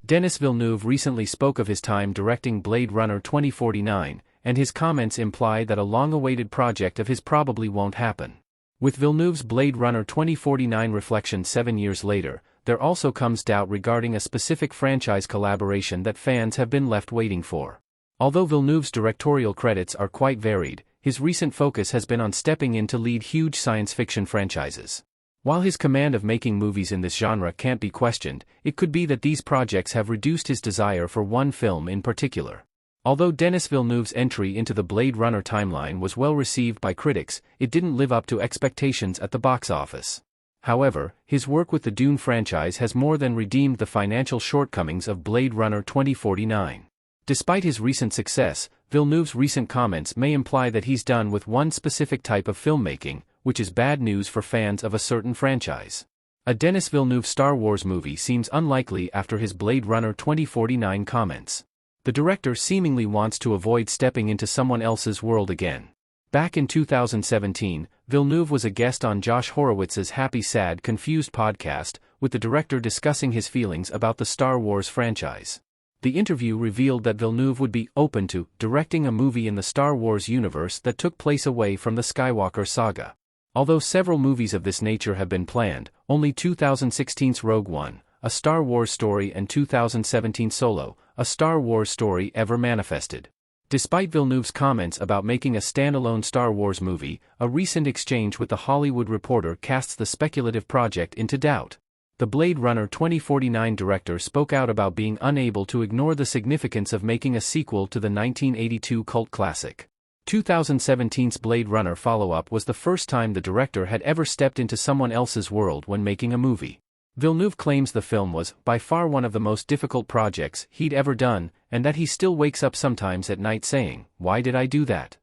Denis Villeneuve recently spoke of his time directing Blade Runner 2049, and his comments imply that a long-awaited project of his probably won't happen. With Villeneuve's Blade Runner 2049 reflection 7 years later, there also comes doubt regarding a specific franchise collaboration that fans have been left waiting for. Although Villeneuve's directorial credits are quite varied, his recent focus has been on stepping in to lead huge science fiction franchises. While his command of making movies in this genre can't be questioned, it could be that these projects have reduced his desire for one film in particular. Although Denis Villeneuve's entry into the Blade Runner timeline was well received by critics, it didn't live up to expectations at the box office. However, his work with the Dune franchise has more than redeemed the financial shortcomings of Blade Runner 2049. Despite his recent success, Villeneuve's recent comments may imply that he's done with one specific type of filmmaking, which is bad news for fans of a certain franchise. A Denis Villeneuve Star Wars movie seems unlikely after his Blade Runner 2049 comments. The director seemingly wants to avoid stepping into someone else's world again. Back in 2017, Villeneuve was a guest on Josh Horowitz's Happy Sad Confused podcast, with the director discussing his feelings about the Star Wars franchise. The interview revealed that Villeneuve would be open to directing a movie in the Star Wars universe that took place away from the Skywalker saga. Although several movies of this nature have been planned, only 2016's Rogue One, a Star Wars story, and 2017's Solo, a Star Wars story, ever manifested. Despite Villeneuve's comments about making a standalone Star Wars movie, a recent exchange with The Hollywood Reporter casts the speculative project into doubt. The Blade Runner 2049 director spoke out about being unable to ignore the significance of making a sequel to the 1982 cult classic. 2017's Blade Runner follow-up was the first time the director had ever stepped into someone else's world when making a movie. Villeneuve claims the film was, by far, one of the most difficult projects he'd ever done, and that he still wakes up sometimes at night saying, "Why did I do that?"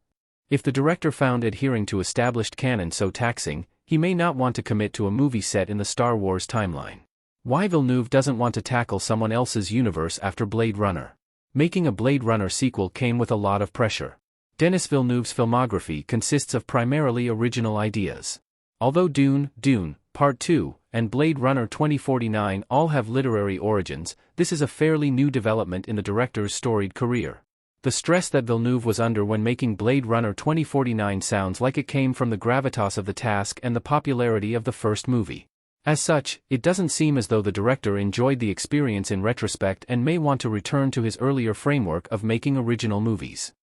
If the director found adhering to established canon so taxing, he may not want to commit to a movie set in the Star Wars timeline. Why Villeneuve doesn't want to tackle someone else's universe after Blade Runner? Making a Blade Runner sequel came with a lot of pressure. Denis Villeneuve's filmography consists of primarily original ideas. Although Dune, Part 2, and Blade Runner 2049 all have literary origins, this is a fairly new development in the director's storied career. The stress that Villeneuve was under when making Blade Runner 2049 sounds like it came from the gravitas of the task and the popularity of the first movie. As such, it doesn't seem as though the director enjoyed the experience in retrospect and may want to return to his earlier framework of making original movies.